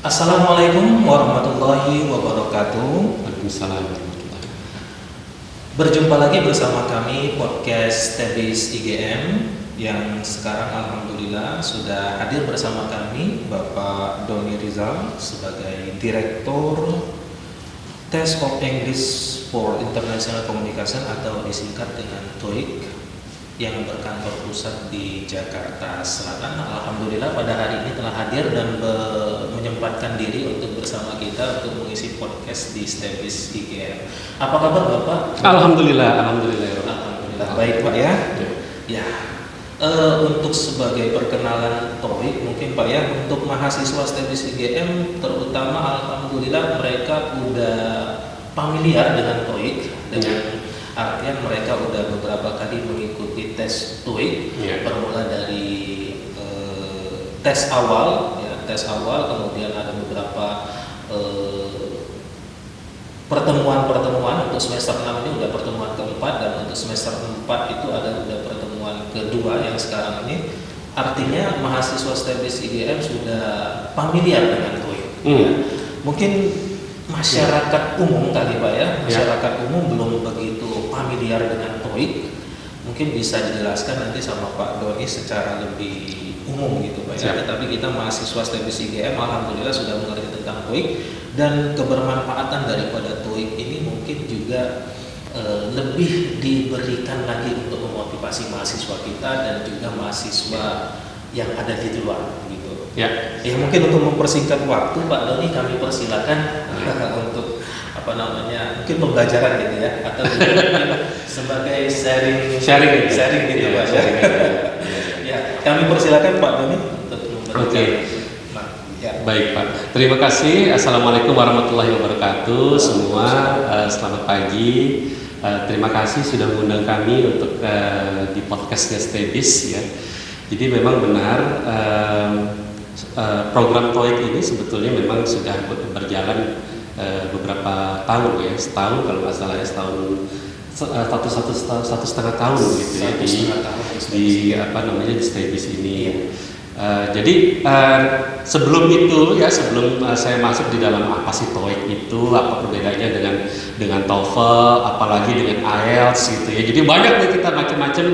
Assalamualaikum warahmatullahi wabarakatuh. Waalaikumsalam warahmatullahi. Berjumpa lagi bersama kami podcast Tebis IGM yang sekarang alhamdulillah sudah hadir bersama kami Bapak Doni Rizal sebagai Direktur Test of English for International Communication atau disingkat dengan TOEIC yang berkantor pusat di Jakarta Selatan. Alhamdulillah pada hari ini telah hadir dan menyempatkan diri untuk bersama kita untuk mengisi podcast di Stebis IGM. Apa kabar Bapak? Alhamdulillah. Alhamdulillah. Baik Pak ya. Ya. Untuk sebagai perkenalan TOEIC mungkin Pak ya, untuk mahasiswa Stebis IGM terutama alhamdulillah mereka udah familiar dengan TOEIC, dengan artian mereka udah beberapa kali mengikuti tes TOEIC, bermula dari tes awal, kemudian ada beberapa pertemuan untuk semester 6 ini udah pertemuan keempat, dan untuk semester 4 itu ada udah pertemuan kedua yang sekarang ini. Artinya mahasiswa Stebis IGM sudah familiar dengan TOEIC. Ya. Mungkin masyarakat umum kali Pak ya, masyarakat umum belum begitu familiar dengan TOEIC. Mungkin bisa dijelaskan nanti sama Pak Doni secara lebih umum gitu Pak ya. Tapi kita mahasiswa Stebis IGM alhamdulillah sudah mengerti tentang TOEIC, dan kebermanfaatan daripada TOEIC ini mungkin juga lebih diberikan lagi untuk memotivasi mahasiswa kita dan juga mahasiswa yang ada di luar gitu. Ya mungkin untuk mempersingkat waktu Pak Doni kami persilakan untuk mungkin pembelajaran gitu ya, atau sebagai sharing gitu Pak. Ya, kami persilakan Pak Doni untuk memberikan. Baik Pak, terima kasih. Assalamualaikum warahmatullahi wabarakatuh semua. Selamat pagi. Terima kasih sudah mengundang kami untuk di podcastnya Stebis ya. Jadi memang benar program TOEIC ini sebetulnya memang sudah berjalan beberapa tahun ya, setahun kalau nggak salah ya, satu setengah tahun gitu ya di Stebis ini. Jadi sebelum itu ya, sebelum saya masuk di dalam apa sih TOEIC itu, apa perbedaannya dengan TOEFL, apalagi dengan IELTS gitu ya. Jadi banyak nih kita macam-macam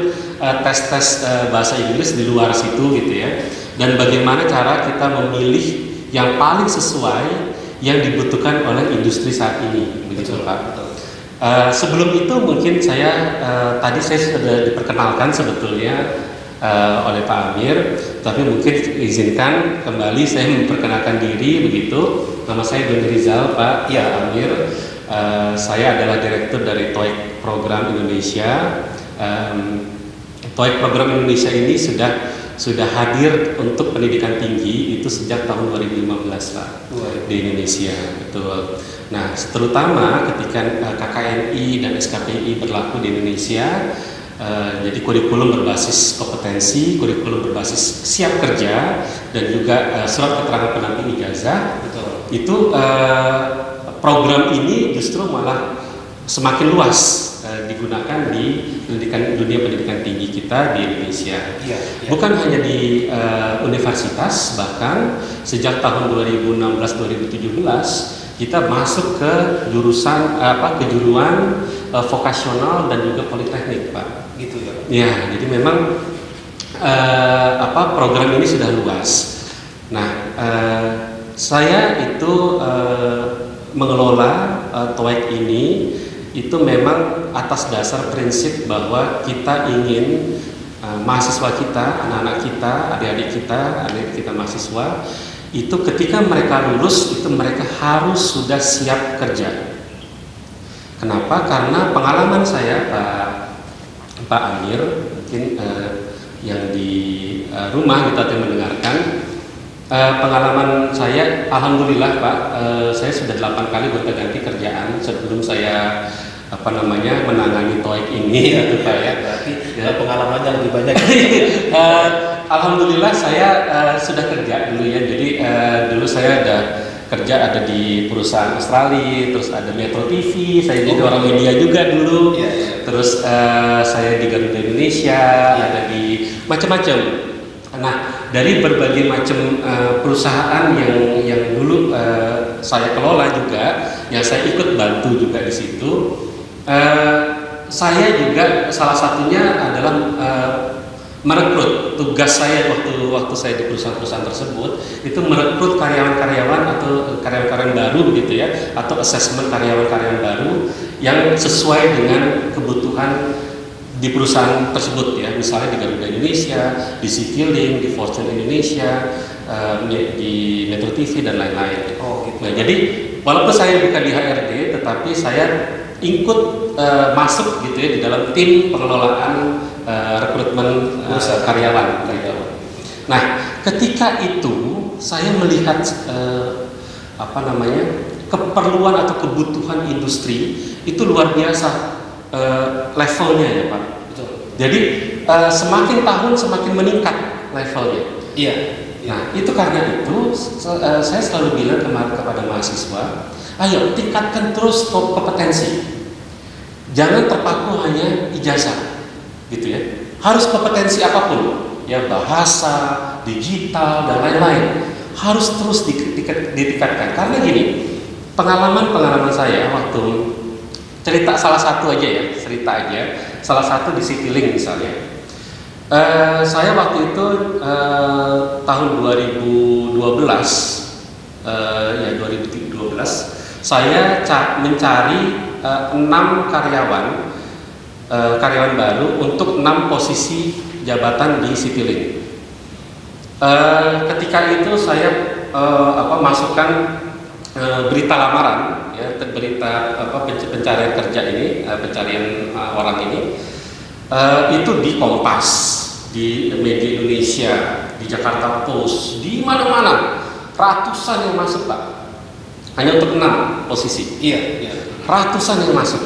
tes bahasa Inggris di luar situ gitu ya. Dan bagaimana cara kita memilih yang paling sesuai yang dibutuhkan oleh industri saat ini, begitu Pak. Sebelum itu mungkin tadi saya sudah diperkenalkan sebetulnya oleh Pak Amir, tapi mungkin izinkan kembali saya memperkenalkan diri begitu. Nama saya Doni Rizal Pak. Ya Amir. Saya adalah direktur dari TOEIC Program Indonesia. TOEIC Program Indonesia ini sudah hadir untuk pendidikan tinggi itu sejak tahun 2015 Pak di Indonesia, betul. Nah, terutama ketika KKNI dan SKPI berlaku di Indonesia, jadi kurikulum berbasis kompetensi, kurikulum berbasis siap kerja, dan juga surat keterangan pendamping ijazah. Betul. Itu program ini justru malah semakin luas digunakan di dunia pendidikan tinggi kita di Indonesia. Bukan hanya di universitas, bahkan sejak tahun 2016-2017 kita masuk ke kejuruan vokasional dan juga politeknik Pak. Gitu ya. Ya, jadi memang program ini sudah luas. Nah, saya itu mengelola TOEIC ini itu memang atas dasar prinsip bahwa kita ingin mahasiswa kita, anak-anak kita, adik-adik kita mahasiswa itu ketika mereka lulus itu mereka harus sudah siap kerja. Kenapa? Karena pengalaman saya Pak Amir, mungkin yang di rumah kita mendengarkan, pengalaman saya, alhamdulillah Pak, saya sudah 8 kali gonta-ganti kerjaan sebelum saya menangani TOEIC ini gitu Pak ya. Berarti pengalamannya lebih banyak. Alhamdulillah saya sudah kerja dulu ya. Jadi dulu saya ada kerja ada di perusahaan Australia, terus ada Metro TV, saya jadi orang media juga dulu. Terus saya di Garuda Indonesia, ada di macam-macam. Nah, dari berbagai macam perusahaan yang dulu saya kelola juga, ya saya ikut bantu juga di situ. Saya juga salah satunya adalah merekrut. Tugas saya waktu saya di perusahaan-perusahaan tersebut itu merekrut karyawan-karyawan atau karyawan-karyawan baru gitu ya, atau assessment karyawan-karyawan baru yang sesuai dengan kebutuhan di perusahaan tersebut ya, misalnya di Garuda Indonesia, di Citylink, di Fortune Indonesia, di Metro TV dan lain-lain. Oh, gitu. Nah, jadi walaupun saya bukan di HRD, tetapi saya ikut masuk gitu ya di dalam tim pengelolaan rekrutmen karyawan. Gitu. Nah, ketika itu saya melihat keperluan atau kebutuhan industri itu luar biasa levelnya ya Pak. Betul. Jadi semakin tahun semakin meningkat levelnya. Iya. Nah, itu karena itu saya selalu bilang kepada mahasiswa, ayo tingkatkan terus kompetensi. Jangan terpaku hanya ijazah, gitu ya. Harus kompetensi apapun, ya bahasa, digital dan lain-lain. Harus terus ditingkatkan. Karena gini, pengalaman saya waktu cerita salah satu aja, salah satu di Citylink misalnya. Saya waktu itu tahun 2012 saya mencari 6 karyawan baru untuk 6 posisi jabatan di Citylink. Ketika itu saya masukkan berita lamaran ya, berita pencarian kerja ini, pencarian orang ini itu di Kompas, di Media Indonesia, di Jakarta Post, di mana-mana ratusan yang masuk Pak, hanya untuk 6 posisi. Iya. Ratusan yang masuk.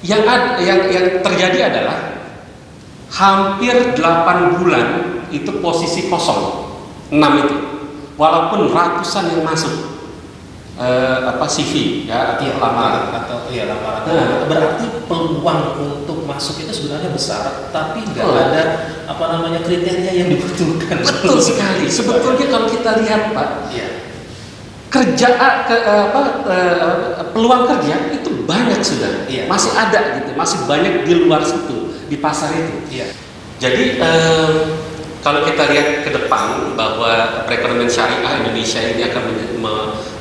Yang terjadi adalah hampir 8 bulan itu posisi kosong, 6 itu. Walaupun ratusan yang masuk CV ya atau lamaran lamaran. Berarti peluang untuk masuk itu sebenarnya besar, tapi nggak ada kriteria yang dibutuhkan. Betul sekali. Sebetulnya kalau kita lihat Pak, iya. Peluang kerja itu banyak sudah, iya. Masih ada gitu, masih banyak di luar situ, di pasar itu. Iya. Jadi kalau kita lihat ke depan bahwa perekonomian syariah Indonesia ini akan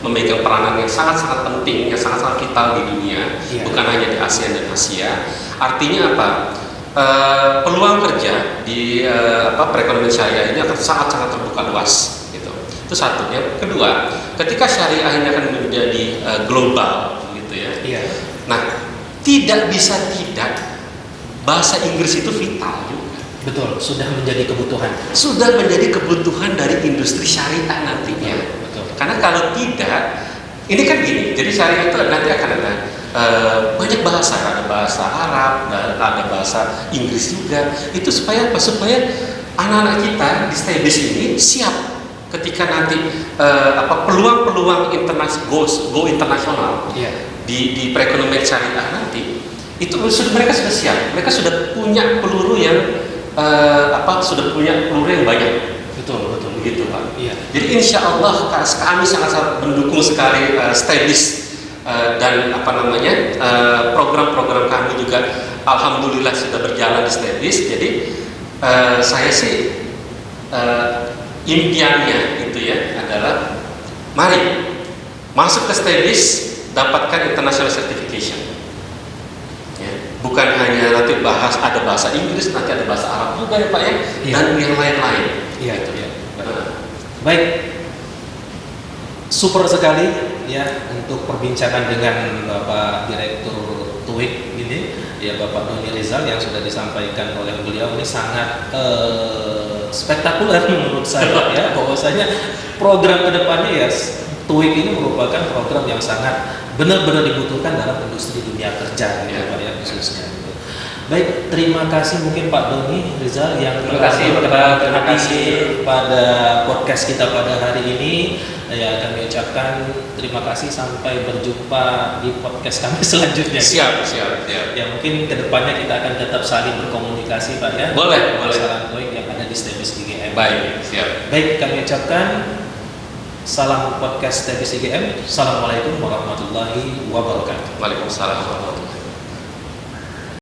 memegang peranan yang sangat-sangat penting, yang sangat-sangat vital di dunia, iya. Bukan hanya di ASEAN dan Asia. Artinya apa? Peluang kerja di perekonomian syariah ini akan sangat-sangat terbuka luas. Gitu. Itu satu. Yang kedua, ketika syariah ini akan menjadi global, gitu ya. Iya. Nah, tidak bisa tidak bahasa Inggris itu vital juga. Betul, sudah menjadi kebutuhan. Sudah menjadi kebutuhan dari industri syariah nantinya. Betul. Karena kalau tidak, ini kan gini. Jadi syariah itu nanti akan ada banyak bahasa, ada bahasa Arab, ada bahasa Inggris juga. Itu supaya apa? Supaya anak-anak kita di STEBIS ini siap ketika nanti peluang-peluang go internasional di perekonomian syariah nanti itu mereka sudah siap. Mereka sudah punya peluru yang banyak. Betul begitu Pak. Iya. Jadi insya Allah kami sangat mendukung sekali STEBIS dan program-program kami juga alhamdulillah sudah berjalan di STEBIS. Jadi saya sih impiannya itu ya adalah mari masuk ke STEBIS, dapatkan international certification. Bukan hanya nanti ada bahasa Inggris, nanti ada bahasa Arab juga ya Pak ya, dan yang lain-lain. Iya. Baik, super sekali ya untuk perbincangan dengan Bapak Direktur TUIK ini, ya Bapak Doni Rizal yang sudah disampaikan oleh beliau ini sangat spektakuler menurut saya ya, bahwasanya program kedepannya ya TUIK ini merupakan program yang sangat benar-benar dibutuhkan dalam industri dunia kerja ya Pak ya, khususnya. Baik, terima kasih mungkin Pak Doni Rizal yang terima kasih pada podcast kita pada hari ini. Ya, kami ucapkan terima kasih, sampai berjumpa di podcast kami selanjutnya. Siap. Ya, mungkin kedepannya kita akan tetap saling berkomunikasi Pak ya. Boleh. Masalah TOEIC yang ada di STEBIS IGM. Baik, siap. Baik, kami ucapkan Salam podcast TBS IGM. Assalamualaikum warahmatullahi wabarakatuh. Waalaikumsalam warahmatullahi wabarakatuh.